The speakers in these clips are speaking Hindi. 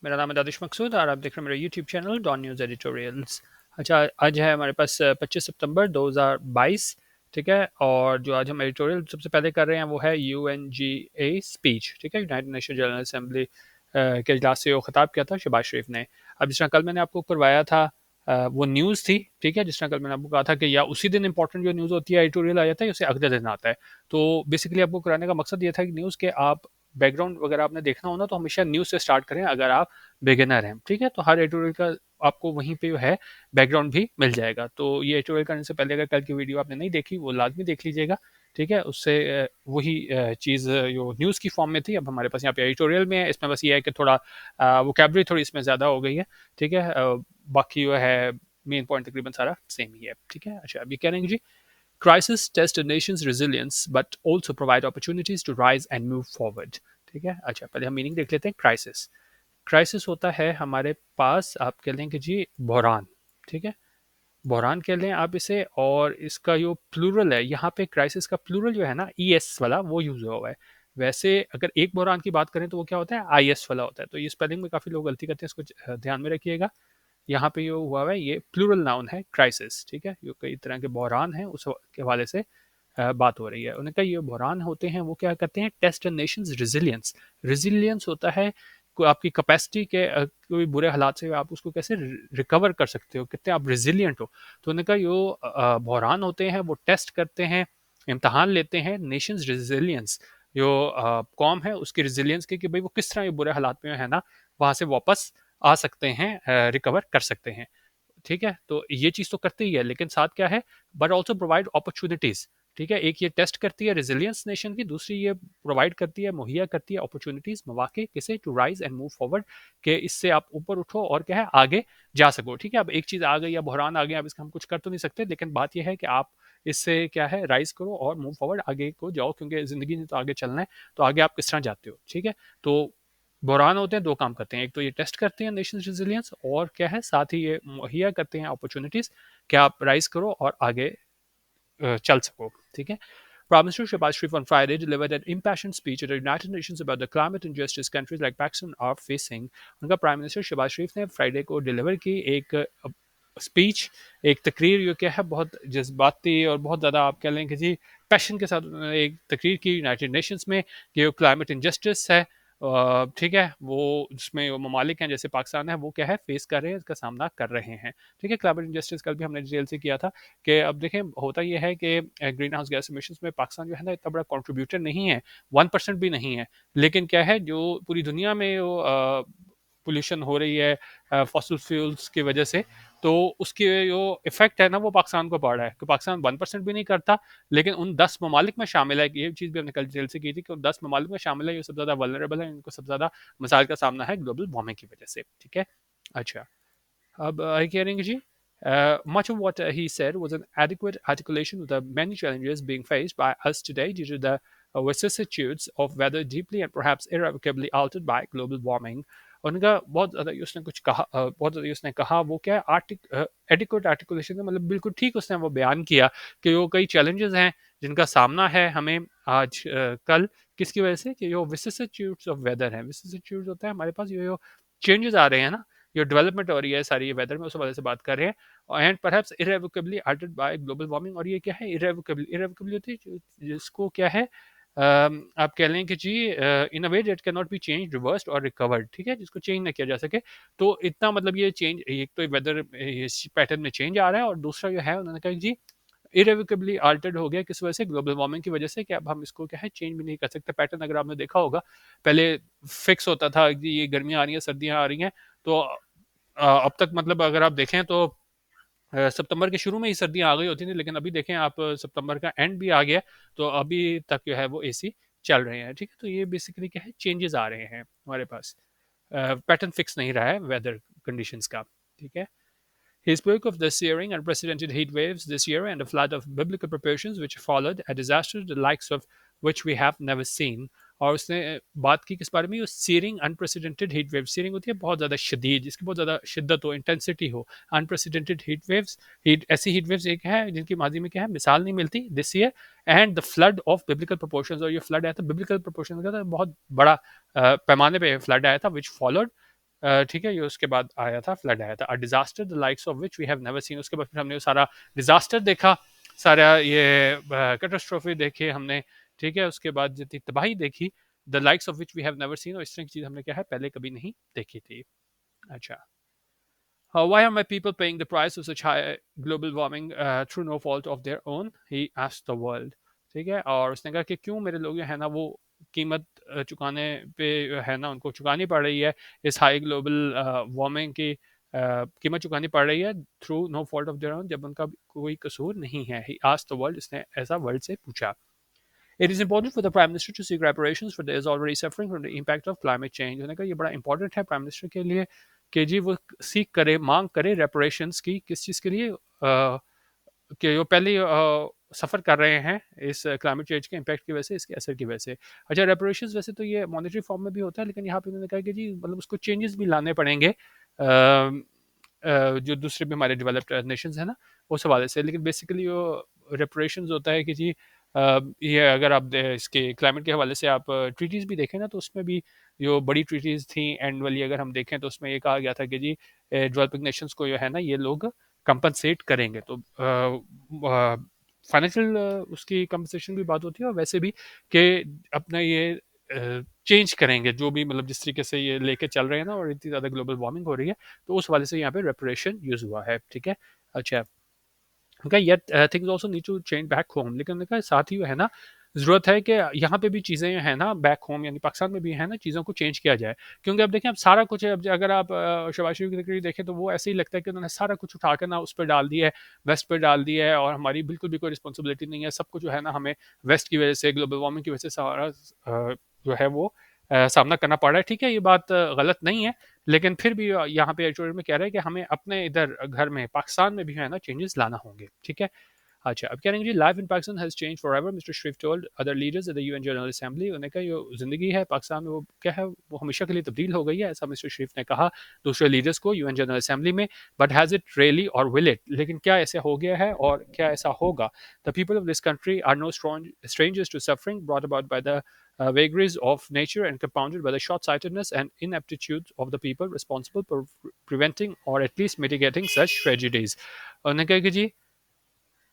मेरा नाम है दानिश मकसूद और आप देख रहे हैं मेरा YouTube channel Dawn news editorials. अच्छा, आज है हमारे पास 25 सितंबर 2022। ठीक है, और जो आज हम एडिटोरियल सबसे पहले कर रहे हैं वो है UNGA स्पीच। ठीक है, यूनाइटेड नेशन जनरल असेंबली के इजलास से वो खिताब किया था शहबाज शरीफ ने। अब जिस तरह कल मैंने आपको करवाया था, वो न्यूज़ थी। ठीक है, जिस तरह कल मैंने आपको कहा था कि या उसी दिन इंपॉर्टेंट जो न्यूज़ होती है एडिटोरियल आ जाता है, उसे अगले दिन आता है। तो बेसिकली आपको कराने का मकसद ये था कि न्यूज़ के आप बैकग्राउंड वगैरह आपने देखना हो ना, तो हमेशा न्यूज़ से स्टार्ट करें अगर आप बिगिनर हैं। ठीक है, तो हर एडिटोरियल का आपको वहीं पे जो है बैकग्राउंड भी मिल जाएगा। तो ये एडिटोरियल करने से पहले अगर कल की वीडियो आपने नहीं देखी वो लाजमी देख लीजिएगा। ठीक है, उससे वही चीज़ जो न्यूज़ की फॉर्म में थी अब हमारे पास यहाँ पे एडिटोरियल में है। इसमें बस ये है कि थोड़ा वोकैबुलरी थोड़ी इसमें ज़्यादा हो गई है। ठीक है, बाकी जो है मेन पॉइंट तकरीबन सारा सेम ही है। ठीक है, अच्छा अब ये कह रहे हैं जी, Crisis test a nation's resilience but also provide opportunities to rise and move forward। ठीक है, अच्छा पहले हम मीनिंग देख लेते हैं। क्राइसिस क्राइसिस होता है हमारे पास, आप कह लें कि जी बहरान। ठीक है, बहरान कह लें आप इसे, और इसका जो प्लूरल है यहाँ पे, क्राइसिस का प्लूरल जो है ना ES वाला वो यूज हुआ हुआ है। वैसे अगर एक बहरान की बात करें तो वो क्या होता है, IS वाला होता है। तो ये स्पेलिंग में काफ़ी लोग गलती करते हैं, इसको ध्यान में रखिएगा। यहाँ पे ये हुआ है, ये प्लूरल नाउन है क्राइसिस। ठीक है, जो कई तरह के बहरान हैं उस के हवाले से बात हो रही है। उन्होंने कहा ये बहरान होते हैं वो क्या करते हैं, test a nation's resilience. Resilience होता है आपकी कैपेसिटी के कोई बुरे हालात से आप उसको कैसे रिकवर कर सकते हो, कितने आप रेजिलियंट हो। तो उन्होंने कहा जो बहरान होते हैं वो टेस्ट करते हैं, इम्तहान लेते हैं नेशंस रेजिलियंस, जो कौम है उसकी रेजिलियंस की, कि भाई वो किस तरह ये बुरे हालात में है ना वहाँ से वापस आ सकते हैं, रिकवर कर सकते हैं। ठीक है, तो ये चीज़ तो करती ही है, लेकिन साथ क्या है, बट ऑल्सो प्रोवाइड अपॉर्चुनिटीज़। ठीक है, एक ये टेस्ट करती है रेजिलियंस नेशन की, दूसरी ये प्रोवाइड करती है, मुहैया करती है अपॉर्चुनिटीज़, मौके किसे, to rise and move forward, कि इससे आप ऊपर उठो और क्या है आगे जा सको। ठीक है, अब एक चीज़ आ गई या बहरान आ गया, अब इसका हम कुछ कर तो नहीं सकते, लेकिन बात यह है कि आप इससे क्या है राइज करो और मूव फॉरवर्ड आगे को जाओ, क्योंकि ज़िंदगी में तो आगे चलना है। तो आगे आप किस तरह जाते हो। ठीक है, तो बहरान होते हैं, दो काम करते हैं, एक तो ये टेस्ट करते हैं नेशन रेजिलियंस, और क्या है साथ ही ये मुहैया करते हैं अपॉर्चुनिटीज़ कि आप राइज करो और आगे चल सको। ठीक है, Prime Minister Shehbaz Sharif on Friday delivered an impassioned speech at the United Nations about the climate injustice countries like Pakistan are facing। उनका प्राइम मिनिस्टर शहबाज शरीफ ने फ्राइडे को डिलीवर की एक स्पीच, एक तकरीर जो क्या है बहुत जज्बाती और बहुत ज़्यादा आप कह लें कि जी पैशन के साथ उन्होंने एक तकरीर की यूनाइटेड नेशंस में, कि जो क्लाइमेट इंजस्टिस है, ठीक है, वो जिसमें वो ममालिक हैं जैसे पाकिस्तान है वो क्या है फेस कर रहे हैं, इसका सामना कर रहे हैं। ठीक है, क्लाइमेट इंजस्टिस कल भी हमने डिटेल से किया था, कि अब देखें होता यह है कि ग्रीन हाउस गैस एमिशंस में पाकिस्तान जो है ना इतना बड़ा कंट्रीब्यूटर नहीं है, 1% भी नहीं है। लेकिन क्या है जो पूरी दुनिया में वो पोल्यूशन हो रही है फॉसिल फ्यूल्स की वजह से, तो उसकी जो इफेक्ट है ना वो पाकिस्तान को पड़ रहा है, कि पाकिस्तान 1% भी नहीं करता, लेकिन उन 10 ममालिक में शामिल है। ये चीज़ भी हमने कल डिटेल से की थी कि उन 10 ममालिक में शामिल है जो सबसे ज़्यादा वल्नरेबल है, इनको सबसे ज़्यादा मसाइल का सामना है ग्लोबल वार्मिंग की वजह से। ठीक है, अच्छा अब कह रहे हैं जी, much of what he said was an adequate articulation of the many challenges being faced by us today due to the vicissitudes of weather deeply and perhaps irrevocably altered by global warming। उनका बहुत ज़्यादा उसने कुछ कहा, बहुत ज़्यादा उसने कहा वो क्या है एडिक्वेट आर्टिकुलेशन का मतलब बिल्कुल ठीक उसने वो बयान किया, कि वो कई चैलेंजेस हैं जिनका सामना है हमें आज कल, किसकी वजह से, कि जो विसिसिट्यूड्स ऑफ वेदर है। विसिसिट्यूड्स होता है हमारे पास जो चेंजेस आ रहे हैं ना, जो डेवलपमेंट हो रही है सारी वेदर में, उस वजह से बात कर रहे हैं, and perhaps irrevocably altered by global warming. और ये क्या है, इरेवोकेबली, इरेवोकेबली होती है जिसको क्या है आप कह लें कि जी in a way that can not be change, reversed और रिकवर्ड। ठीक है, जिसको चेंज ना किया जा सके। तो इतना मतलब ये चेंज, एक तो वेदर पैटर्न में चेंज आ रहा है, और दूसरा जो है उन्होंने कहा जी इरेवोकेबली अल्टर्ड हो गया, किस वजह से, ग्लोबल वार्मिंग की वजह से, कि अब हम इसको क्या है चेंज भी नहीं कर सकते। पैटर्न अगर आपने देखा होगा, पहले फिक्स होता था कि ये गर्मियाँ आ रही हैं, सर्दियाँ आ रही हैं, तो अब तक मतलब अगर आप देखें तो सितंबर के शुरू में ही सर्दियाँ आ गई होती थी, लेकिन अभी देखें आप सितंबर का एंड भी आ गया, तो अभी तक जो है वो एसी चल रहे हैं। ठीक है, तो ये बेसिकली क्या है, चेंजेस आ रहे हैं हमारे पास, पैटर्न फिक्स नहीं रहा है वेदर कंडीशंस का। ठीक है, he spoke of the searing, unprecedented heat waves this year and a flood of biblical proportions which followed, a disaster the likes of which we have never seen। और उसने बात की किस बारे में, shearing unprecedented heat wave. Shearing होती है बहुत ज़्यादा शदीद, जिसकी बहुत ज़्यादा शिद्दत हो, इंटेंसिटी हो। अनप्रेसिडेंटेड हीट वेव्स, हीट ऐसी हीट वेव्स एक है जिनकी माजी में क्या है मिसाल नहीं मिलती, this year. And the flood of biblical proportions, और ये फ्लड आया था बिब्लिकल प्रोपोर्शन का था, बहुत बड़ा पैमाने पे फ्लड आया था, विच फॉलोड ठीक है, ये उसके बाद आया था, फ्लड आया था, a disaster the likes of which we have never seen. उसके बाद फिर हमने वो सारा डिजास्टर देखा, सारा ये कैटास्ट्रोफी देखी हमने, ठीक है, उसके बाद जितनी तबाही देखी, the likes of which we have never seen, और इस तरह की चीज़ हमने क्या है पहले कभी नहीं देखी थी। अच्छा, why are my people paying the price of such high global warming through no fault of their own? He asked the world. ठीक है, और उसने कहा कि क्यों मेरे लोग जो है ना वो कीमत चुकाने पे है ना उनको चुकानी पड़ रही है, इस हाई ग्लोबल वार्मिंग की कीमत चुकानी पड़ रही है through no fault of their own, जब उनका कोई कसूर नहीं है। ही आस्क्ड द वर्ल्ड, इसने ऐसा वर्ल्ड से पूछा। It is important for the Prime Minister to seek reparations for those already suffering from the impact of climate change. उन्होंने कहा ये बड़ा इंपॉर्टेंट है प्राइम मिनिस्टर के लिए कि जी वो सीख करे, मांग करे रेपरेशंस की, किस चीज़ के लिए, कि वो पहले सफ़र कर रहे हैं इस क्लाइमेट चेंज के इम्पैक्ट की वजह से, इसके असर की वजह से। अच्छा, रेपरेशंस वैसे तो ये मॉनेटरी फॉर्म में भी होता है, लेकिन यहाँ पे उन्होंने कहा कि जी मतलब उसको चेंजेस भी लाने पड़ेंगे जो दूसरे भी हमारे डेवलप्ड नेशंस हैं ना उस हवाले से। लेकिन बेसिकली वो रेपरेशंस होता है कि जी ये अगर आप इसके क्लाइमेट के हवाले से आप ट्रीटीज़ भी देखें ना, तो उसमें भी जो बड़ी ट्रीटीज़ थी एंड वाली अगर हम देखें तो उसमें ये कहा गया था कि जी डेवलपिंग नेशंस को जो है ना ये लोग कंपनसेट करेंगे। तो फाइनेंशियल उसकी कंपनसेशन की बात होती है, और वैसे भी कि अपना ये चेंज करेंगे जो भी मतलब जिस तरीके से ये लेके चल रहे हैं ना, और इतनी ज़्यादा ग्लोबल वार्मिंग हो रही है, तो उस वाले से यहाँ पे रेपरेशन यूज़ हुआ है। ठीक है, अच्छा, okay, yet things also need to change back home, लेकिन उन्होंने कहा साथ ही है ना ज़रूरत है कि यहाँ पे भी चीज़ें हैं ना बैक होम यानी पाकिस्तान में भी है ना चीज़ों को चेंज किया जाए। क्योंकि अब देखें अब सारा कुछ है, अब अगर आप शहबाज शरीफ की तकरीर देखें तो वो ऐसे ही लगता है कि उन्होंने सारा कुछ उठा कर ना उस पर डाल दिया है, वेस्ट पर डाल दिया है, और हमारी बिल्कुल भी कोई रिस्पॉन्सिबिलिटी नहीं है। सब कुछ जो है ना हमें वेस्ट की वजह से, ग्लोबल वार्मिंग की वजह से सारा जो है वो सामना करना पड़ रहा है। ठीक है, ये बात गलत नहीं है, लेकिन फिर भी यहाँ पे एडिटोरियल में कह रहे हैं कि हमें अपने इधर घर में पाकिस्तान में भी है ना चेंजेस लाना होंगे। ठीक है, अच्छा, अब कह रहे हैं जी life in Pakistan has change forever, mister Sharif told other leaders at the UN General Assembly. उन्होंने कहा जो ज़िंदगी है पाकिस्तान में वो क्या है वो हमेशा के लिए तब्दील हो गई है, ऐसा मिस्टर शरीफ ने कहा दूसरे लीडर्स को यूएन जनरल असेंबली में। बट हैज़ इट रियली और विल इट, लेकिन क्या ऐसा हो गया है और क्या ऐसा होगा? The people of this country are no strangers to suffering brought about by the vagaries of nature and compounded by the short-sightedness and ineptitude of the people responsible for preventing or at least mitigating such tragedies। उन्होंने कहा कि जी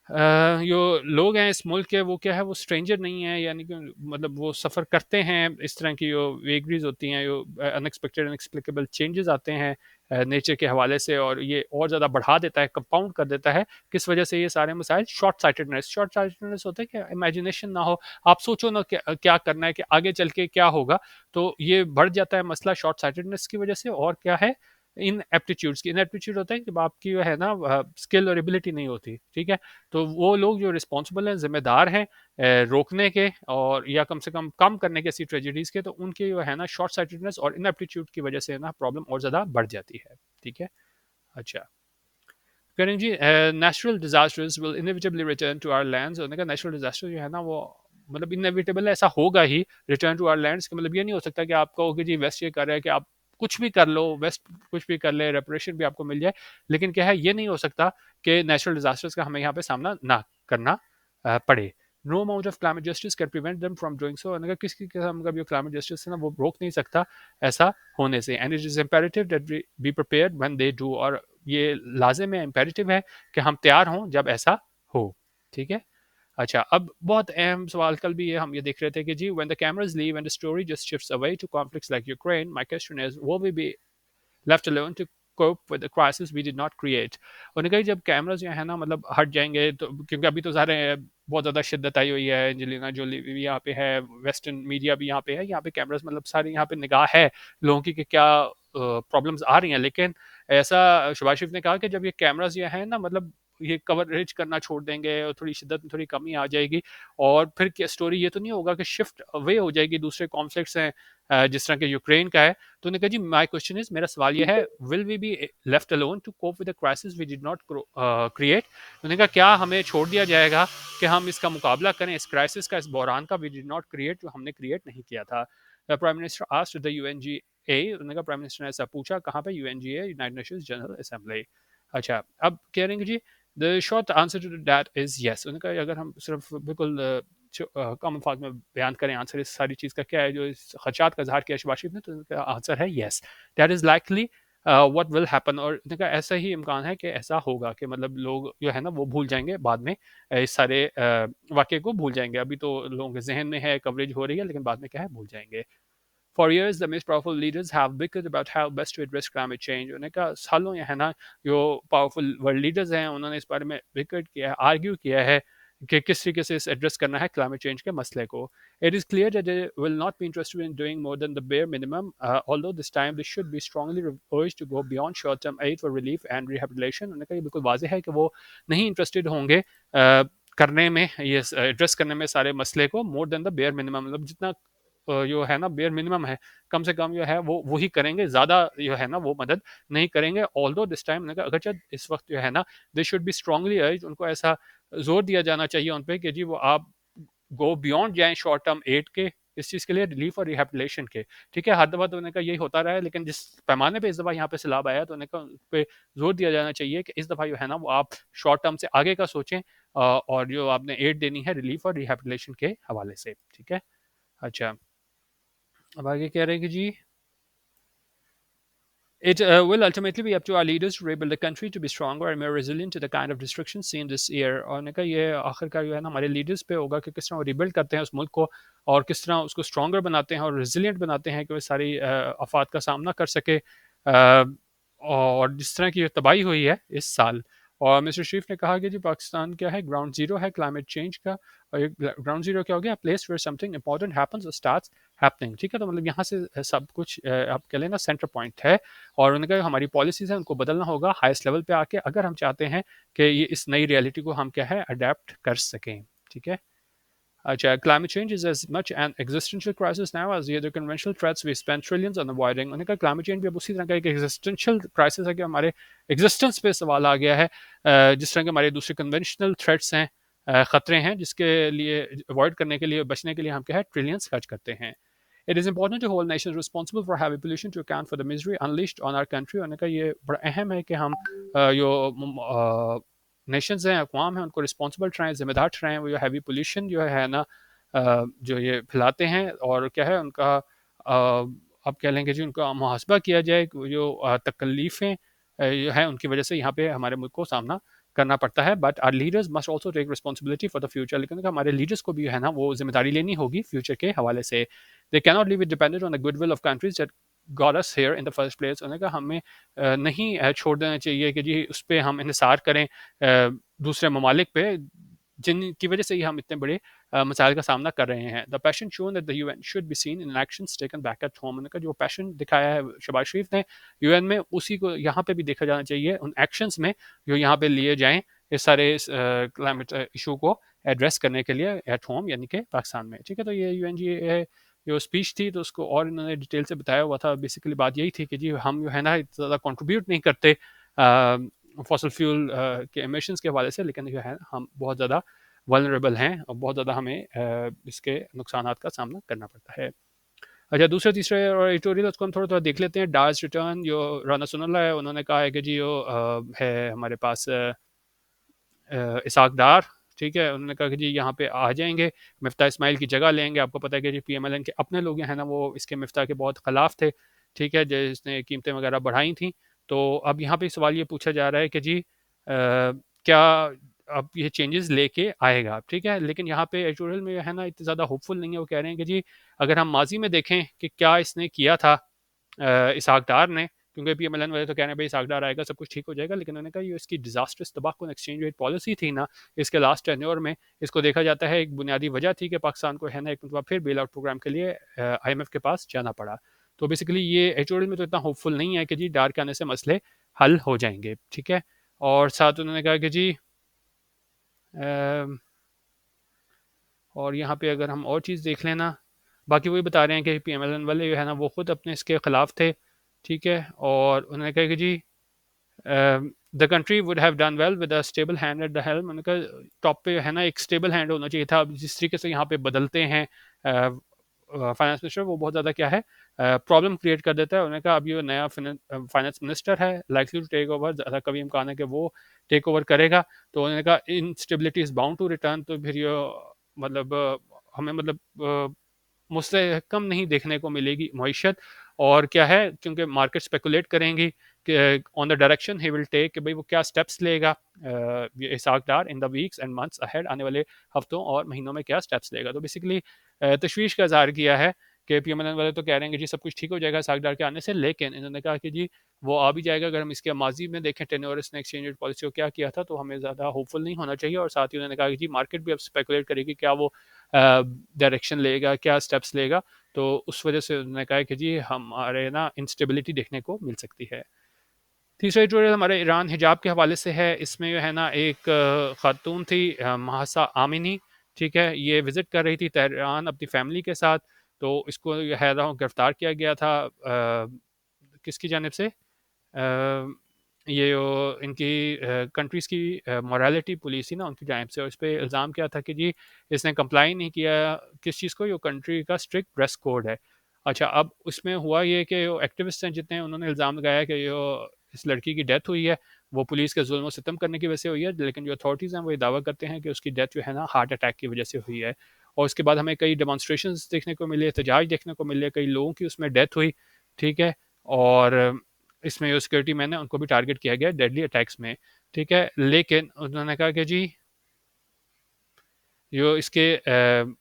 जो लोग हैं इस मुल्क के वो क्या है वो स्ट्रेंजर नहीं है, यानी कि मतलब वो सफ़र करते हैं, इस तरह की जो वेगरीज होती हैं, जो अनएक्सपेक्टेड अनएक्सप्लिकेबल चेंजेस आते हैं नेचर के हवाले से, और ये और ज़्यादा बढ़ा देता है, कंपाउंड कर देता है। किस वजह से ये सारे मसाइल? शॉर्ट साइटेडनेस होता है कि इमेजिनेशन ना हो, आप सोचो ना क्या क्या करना है कि आगे चल के क्या होगा, तो ये बढ़ जाता है मसला शॉर्ट साइटेडनेस की वजह से। और क्या है? इन एप्टीट्यूड्स की, इन एप्टीट्यूड होता है कि आपकी जो है ना स्किल और एबिलिटी नहीं होती। ठीक है, तो वो लोग जो रिस्पॉन्सिबल हैं, जिम्मेदार हैं रोकने के और या कम से कम करने के ऐसी ट्रेजेडीज़ के, तो उनके जो है ना शॉर्ट साइटेडनेस और इनएप्टीट्यूड की वजह से ना प्रॉब्लम और ज़्यादा बढ़ जाती है। ठीक है, अच्छा, करें जी natural disasters will inevitably return to our lands. उन्होंने कहा नेचुरल डिजास्टर जो है ना वो मतलब इनएविटेबल ऐसा होगा ही, रिटर्न टू आवर लैंड्स का मतलब ये नहीं हो सकता कि आप कहोगे जी वेस्ट ये कर रहा है कि आप कुछ भी कर लो, वेस्ट कुछ भी कर ले, रेपरेशन भी आपको मिल जाए, लेकिन क्या है ये नहीं हो सकता कि नेचुरल डिजास्टर्स का हमें यहाँ पे सामना ना करना पड़े। No amount of climate justice can prevent them from doing so. उन्होंने कहा किसी किस्म का भी क्लाइमेट जस्टिस है ना वो रोक नहीं सकता ऐसा होने से। And it is imperative that we be prepared when they do, और ये लाजिम है, इम्पेरेटिव है कि हम तैयार हों जब ऐसा हो। ठीक है, अच्छा, अब बहुत अहम सवाल कल भी ये हम ये देख रहे थे कि जी when the cameras leave and the story just shifts away to conflicts like Ukraine, my question is will we be left alone to cope with the crisis we did not create। उन्होंने कहा जब कैमराज जो है ना मतलब हट जाएंगे, तो क्योंकि अभी तो सारे बहुत ज़्यादा शिद्दत आई हुई है, एंजेलिना जोली भी यहाँ पे है, वेस्टर्न मीडिया भी यहाँ पे है, यहाँ पे कैमराज मतलब सारे यहाँ पे निगाह है लोगों की कि क्या प्रॉब्लम्स आ रही हैं। लेकिन ऐसा शहबाज शरीफ ने कहा कि जब ये कैमराज ये हैं ना मतलब ये कवरेज करना छोड़ देंगे और थोड़ी शिद्दत में थोड़ी कमी आ जाएगी, और फिर क्या स्टोरी ये तो नहीं होगा कि शिफ्ट अवे हो जाएगी, दूसरे कॉन्फ्लिक्ट्स हैं जिस तरह के यूक्रेन का है। तो उन्होंने कहा जी माय क्वेश्चन इज, मेरा सवाल ये है, will we be left alone to cope with the crisis we did not create. उन्होंने कहा क्या हमें छोड़ दिया जाएगा कि हम इसका मुकाबला करें, इस क्राइसिस का, इस बहरान का, वी डिड नॉट क्रिएट, जो हमने क्रिएट नहीं किया था। Prime minister asked the UNGA, उन्होंने कहा प्राइम मिनिस्टर ने ऐसा पूछा, कहाँ पे? UNGA, United Nations General Assembly. अच्छा, अब कह रहे हैं कि जी the short answer to that is yes. उन्होंने कहा अगर हम सिर्फ बिल्कुल कम अल्फाज में बयान करें आंसर इस सारी चीज़ का क्या है, जो इस खदशात का इजहार किया शहबाज शरीफ ने, तो उनका आंसर है yes, that is likely what will happen. और उनका ऐसा ही इम्कान है कि ऐसा होगा कि मतलब लोग जो है ना वो भूल जाएंगे बाद में, इस सारे वाक़े को भूल जाएंगे। अभी तो लोगों के जहन में है, कवरेज हो रही है, लेकिन बाद में क्या है, भूल जाएंगे। For years, the most powerful leaders have bickered about how best to address climate change. उन्होंने कहा सालों ये है ना, जो पावरफुल वर्ल्ड लीडर्स हैं उन्होंने इस बारे में बिकर्ड किया है, आर्ग्यू किया है कि किस तरीके से इस एड्रेस करना है क्लाइमेट चेंज के मसले को। It is clear that they will not be interested in doing more than the bare minimum, although this time they should be strongly urged to go beyond short-term aid for relief and rehabilitation. उन्होंने कहा ये बिल्कुल वाजह है कि वो नहीं इंटरेस्टेड होंगे करने में, ये एड्रेस करने में सारे मसले को, more than the bare minimum, मतलब जितना जो है ना बेयर मिनिमम है, कम से कम जो है वो वही करेंगे, ज़्यादा जो है ना वो मदद नहीं करेंगे। ऑल्दो दिस टाइम अगरचे इस वक्त जो है ना, दे शुड बी स्ट्रांगली अर्ज, उनको ऐसा जोर दिया जाना चाहिए उन पे कि जी वो आप गो बियॉन्ड जाएं शॉर्ट टर्म एड के, इस चीज़ के लिए, रिलीफ और रिहेबिलिटेशन के। ठीक है, हर दफ़ा तो उन्होंने कहा यही होता रहा है, लेकिन जिस पैमाने पे इस दफ़ा यहाँ पे सैलाब आया, तो उन्होंने कहा उन पे जोर दिया जाना चाहिए कि इस दफ़ा जो है ना वो आप शॉर्ट टर्म से आगे का सोचें, और जो आपने एड देनी है रिलीफ और रिहेबिलिटेशन के हवाले से। ठीक है, अच्छा, अब आगे कह रहे हैं कि जी it will ultimately be up to our leaders to rebuild the country to be stronger and more resilient to the kind of destruction seen this year. और ने कहा ये आखिरकार जो है ना हमारे लीडर्स पे होगा कि किस तरह वो रिबिल्ड करते हैं उस मुल्क को, और किस तरह उसको स्ट्रॉन्गर बनाते हैं और रेजिलियंट बनाते हैं कि वो सारी आफात का सामना कर सके, और जिस तरह की तबाही हुई है इस साल। और मिस्टर शरीफ ने कहा कि जी पाकिस्तान क्या है, ग्राउंड जीरो है क्लाइमेट चेंज का। और ग्राउंड जीरो क्या हो गया, place where something important happens और स्टार्ट्स हैपनिंग। ठीक है, तो मतलब यहाँ से सब कुछ आप कह लेना सेंटर पॉइंट है। और उन्होंने कहा हमारी पॉलिसीज़ हैं उनको बदलना होगा हाईएस्ट लेवल पे आके, अगर हम चाहते हैं कि ये इस नई रियलिटी को हम क्या है अडेप्ट कर सकें। ठीक है, अच्छा, climate change is as much an existential crisis now as the other conventional threats we spend trillions on avoiding. उन्होंने कहा climate change भी अब उसी तरह का एक existential crisis है कि हमारे existence पे सवाल आ गया है, जिस तरह के हमारे दूसरे conventional threats हैं, खतरे हैं, जिसके लिए अवॉइड करने के लिए, बचने के लिए हम क्या है ट्रिलियंस खर्च करते हैं। It is important to hold nations responsible for heavy pollution to account for the misery unleashed on our country. उन्होंने कहा ये बड़ा अहम है कि हम जो नेशंस हैं, अक़वाम हैं, उनको रिस्पॉन्सिबल ठहराएं, जिम्मेदार ठहराएं, वो जो हैवी पोल्यूशन जो है ना जो ये फैलाते हैं, और क्या है उनका आप कह लेंगे जी उनका मुहासबा किया जाए, जो तकलीफ़ें हैं उनकी वजह से यहाँ पे हमारे मुल्क को सामना करना पड़ता है। But our leaders must also take responsibility for the future, लेकिन हमारे लीडर्स को भी है ना वो जिम्मेदारी लेनी होगी फ्यूचर के हवाले से। They cannot live it dependent on the good will of countries that got us here in the first place. उन्होंने कहा हमें नहीं छोड़ देना चाहिए कि जी उस पर हम इंसार करें दूसरे ममालिक पे, जिनकी वजह से ही हम इतने बड़े मसाइल का सामना कर रहे हैं। The passion shown that the UN should be seen in actions taken back at home. उन्होंने कहा जो पैशन दिखाया है शहबाज शरीफ ने यूएन में, उसी को यहाँ पे भी देखा जाना चाहिए, उन एक्शंस में जो यहाँ पे लिए जाएं इस सारे क्लाइमेट इशू को एड्रेस करने के लिए एट होम, यानी कि पाकिस्तान में। ठीक है, तो ये यूएन जी जो स्पीच थी तो उसको और इन्होंने डिटेल से बताया हुआ था। बेसिकली बात यही थी कि जी हम जो है ना ज़्यादा कंट्रीब्यूट नहीं करते फॉसल फ्यूल के एमिशंस के हवाले से, लेकिन जो है हम बहुत ज़्यादा वल्नरेबल हैं और बहुत ज़्यादा हमें इसके नुकसानात का सामना करना पड़ता है। अच्छा, दूसरे तीसरे और एडिटोरियल उसको हम थोड़ा थोड़ा देख लेते हैं। डार्स रिटर्न जो राना सुनल्ला है, उन्होंने कहा है कि जी वो है हमारे पास इसाक डार। ठीक है, उन्होंने कहा कि जी यहाँ पे आ जाएंगे, मिफ्ता इस्माइल की जगह लेंगे। आपको पता है कि जी पीएमएलएन के अपने लोग हैं ना वो इसके मिफ्ता के बहुत ख़िलाफ़ थे। ठीक है, जिसने कीमतें वगैरह बढ़ाई थी। तो अब यहाँ पे सवाल ये पूछा जा रहा है कि जी क्या अब ये चेंजेस लेके आएगा। ठीक है, लेकिन यहाँ पे एडिटोरियल में है ना इतनी ज़्यादा होपफुल नहीं है। वो कह रहे हैं कि जी अगर हम माजी में देखें कि क्या इसने किया था इसहाक डार ने, क्योंकि पीएमएलएन वाले तो कह रहे हैं भाई इसहाक डार आएगा सब कुछ ठीक हो जाएगा, लेकिन उन्होंने कहा ये इसकी डिजास्टर्स तबाकू एक्सचेंज रेट पॉलिसी थी ना इसके लास्ट टेन्योर में, इसको देखा जाता है एक बुनियादी वजह थी कि पाकिस्तान को है ना एक मतलब फिर बेल आउट प्रोग्राम के लिए आईएमएफ के पास जाना पड़ा। तो बेसिकली ये एडिटोरियल में तो इतना होपफुल नहीं है कि जी डार के आने से मसले हल हो जाएंगे। ठीक है, और साथ उन्होंने कहा कि जी और यहाँ पे अगर हम और चीज़ देख लेना, बाकी वही बता रहे हैं कि पीएमएलएन वाले जो है ना वो खुद अपने इसके ख़िलाफ़ थे। ठीक है, और उन्होंने कहा कि जी the country would have done well with a stable hand at the helm. उन्होंने कहा टॉप पे है ना एक स्टेबल हैंड होना चाहिए था। जिस तरीके से यहाँ पे बदलते हैं फाइनेंस मिनिस्टर, वो बहुत ज़्यादा क्या है प्रॉब्लम क्रिएट कर देता है। उन्होंने कहा अब ये नया फाइनेंस मिनिस्टर है, लाइकली टू टेक ओवर, ज़्यादा कभी इम्कान है कि वो टेक ओवर करेगा। तो उन्होंने कहा instability is bound to return. तो फिर ये मतलब हमें मतलब मुझसे कम नहीं देखने को मिलेगी मईशत। और क्या है, क्योंकि मार्केट स्पेकुलेट करेंगी कि on the direction he will take, कि भाई वो क्या स्टेप्स लेगा, ये Ishaq Dar in the weeks and months ahead, आने वाले हफ्तों और महीनों में क्या स्टेप्स लेगा। तो बेसिकली तशवीश का इजहार किया है कि पीएमएल वाले तो कह रहे हैं कि जी सब कुछ ठीक हो जाएगा इसहाक डार के आने से, लेकिन इन्होंने कहा कि जी वो आ भी जाएगा। अगर हम इसके माजी में देखें टेन्योरस ने एक्सचेंज रेट पॉलिसी को क्या किया था, तो हमें ज़्यादा होपफुल नहीं होना चाहिए। और साथ ही उन्होंने कहा कि जी मार्केट भी अब स्पेकुलेट करेगी क्या वो डायरेक्शन लेगा, क्या स्टेप्स लेगा। तो उस वजह से उन्होंने कहा कि जी हमारे ना इंस्टेबिलिटी देखने को मिल सकती है। तीसरा एडिटोरियल हमारे ईरान हिजाब के हवाले से है। इसमें जो है ना एक खातून थी, महासा आमिनी, ठीक है, ये विज़िट कर रही थी तेहरान अपनी फैमिली के साथ। तो इसको है ना गिरफ्तार किया गया था किसकी जानिब से, ये इनकी कंट्रीज़ की मोरालिटी पुलिस थी ना उनकी जानिब से, और इस पे इल्ज़ाम किया था कि जी इसने कंप्लाई नहीं किया किस चीज़ को, ये कंट्री का स्ट्रिक्ट ड्रेस कोड है। अच्छा, अब उसमें हुआ ये कि जो एक्टिविस्ट हैं जितने, उन्होंने इल्ज़ाम लगाया कि जो इस लड़की की डेथ हुई है वो पुलिस के जुल्म सितम करने की वजह से हुई है, लेकिन जो अथॉरिटीज़ हैं वो ये दावा करते हैं कि उसकी डेथ जो है ना हार्ट अटैक की वजह से हुई है। और उसके बाद हमें कई डेमोन्स्ट्रेशंस देखने को मिले, एहतजाज देखने को मिले, कई लोगों की उसमें डेथ हुई, ठीक है। और इसमें जो सिक्योरिटी मैन है उनको भी टारगेट किया गया डेडली अटैक्स में, ठीक है। लेकिन उन्होंने कहा कि जी जो इसके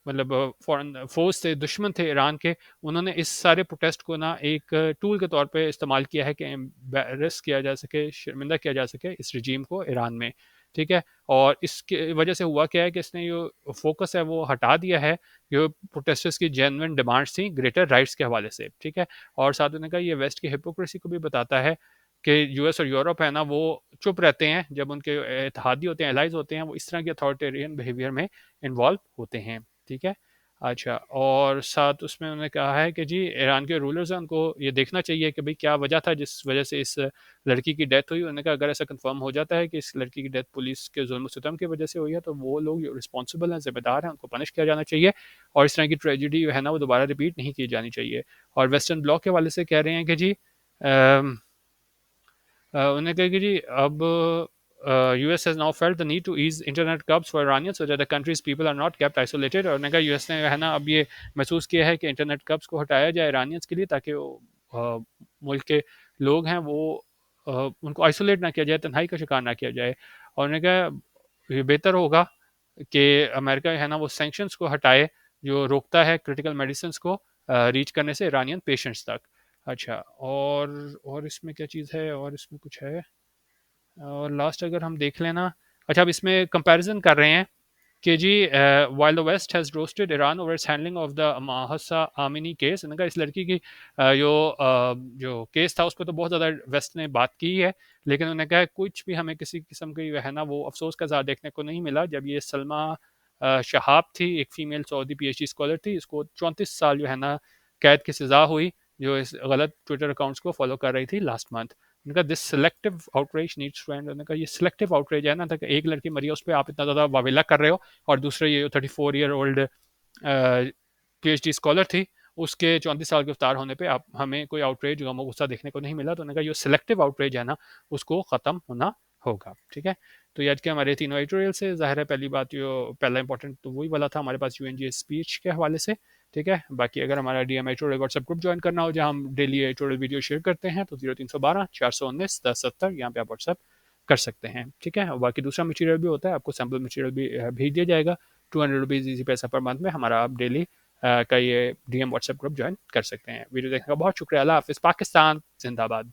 मतलब फॉरेन फोर्स थे, दुश्मन थे ईरान के, उन्होंने इस सारे प्रोटेस्ट को ना एक टूल के तौर पे इस्तेमाल किया है कि एम्बेरस किया जा सके, शर्मिंदा किया जा सके इस रजीम को ईरान में, ठीक है। और इसके वजह से हुआ क्या है कि इसने जो फोकस है वो हटा दिया है जो प्रोटेस्टर्स की जेन्युइन डिमांड्स थी ग्रेटर राइट्स के हवाले से, ठीक है। और साथ उन्होंने कहा ये वेस्ट की हिपोक्रेसी को भी बताता है कि यूएस और यूरोप है ना वो चुप रहते हैं जब उनके इत्तेहादी होते हैं, एलाइज होते हैं, वो इस तरह की अथॉरिटेरियन बिहेवियर में इन्वॉल्व होते हैं, ठीक है। अच्छा, और साथ उसमें उन्होंने कहा है कि जी ईरान के रूलर्स हैं उनको ये देखना चाहिए कि भाई क्या वजह था जिस वजह से इस लड़की की डेथ हुई। उन्होंने कहा अगर ऐसा कंफर्म हो जाता है कि इस लड़की की डेथ पुलिस के जुल्म सितम की वजह से हुई है, तो वो लोग जो रिस्पॉन्सिबल हैं, जिम्मेदार हैं, उनको पनिश किया जाना चाहिए। और इस तरह की ट्रेजिडी जो है ना वो दोबारा रिपीट नहीं की जानी चाहिए। और वेस्टर्न ब्लॉक के वाले से कह रहे हैं कि जी उन्होंने कहा कि जी अब US has now felt the need to ease internet curbs for Iranians so that the country's people are not kept isolated। और उन्होंने कहा यूएस ने है ना अब ये महसूस किया है कि इंटरनेट कब्स को हटाया जाए ईरानियंस के लिए, ताकि वो मुल्क के लोग हैं वो उनको आइसोलेट ना किया जाए, तन्हाई का शिकार ना किया जाए। और उन्होंने कहा ये बेहतर होगा कि अमेरिका है ना वो सेंक्शंस को हटाए जो रोकता है क्रिटिकल मेडिसिन को रीच करने से ईरानियन पेशेंट्स तक। अच्छा, और इसमें क्या चीज़ है, और इसमें कुछ है, और लास्ट अगर हम देख लेना। अच्छा, अब इसमें कंपैरिजन कर रहे हैं कि जी while the west has roasted Iran over its handling of the Mahsa Amini case. इनका इस लड़की की जो केस था उस पर तो बहुत ज़्यादा वेस्ट ने बात की है, लेकिन उन्होंने कहा कुछ भी हमें किसी किस्म की है ना वो अफसोस का इज़हार देखने को नहीं मिला जब ये सलमा शहाब थी, एक फ़ीमेल सऊदी PhD स्कॉलर थी, इसको 34 साल जो है ना कैद की सज़ा हुई जो इस गलत ट्विटर अकाउंट्स को फॉलो कर रही थी लास्ट मंथ। उनका this selective outreach needs to end. उन्होंने कहा ये सिलेक्टिव आउटरीच है ना, तक एक लड़की मरी है उस पर आप इतना ज़्यादा वावेला कर रहे हो, और दूसरे ये 34-year-old PhD स्कॉलर थी उसके 34 साल गिरफ्तार होने पे आप हमें कोई आउटरीच गम गुस्सा देखने को नहीं मिला। तो उन्होंने कहा ये सिलेक्टिव आउटरीच है ना उसको ख़त्म होना होगा, ठीक है। तो ये आज के हमारे तीनों एडिटोरियल से ज़ाहिर है पहली बात जो पहला इंपॉर्टेंट तो वही वाला था हमारे पास UNGA स्पीच के हवाले से, ठीक है। बाकी अगर हमारा DM editorial WhatsApp group join करना हो जहाँ हम डेली एडिटोरियल वीडियो शेयर करते हैं तो 0312 419 1070 यहाँ पे आप व्हाट्सएप कर सकते हैं, ठीक है। और बाकी दूसरा मटेरियल भी होता है, आपको सैम्पल मटेरियल भी भेज दिया जाएगा। 200 रुपीज़ इजी पैसा पर मंथ में हमारा आप डेली का ये DM व्हाट्सएप ग्रुप ज्वाइन कर सकते हैं। वीडियो देखने का बहुत शुक्रिया। अल्लाह हाफिज़। पाकिस्तान जिंदाबाद।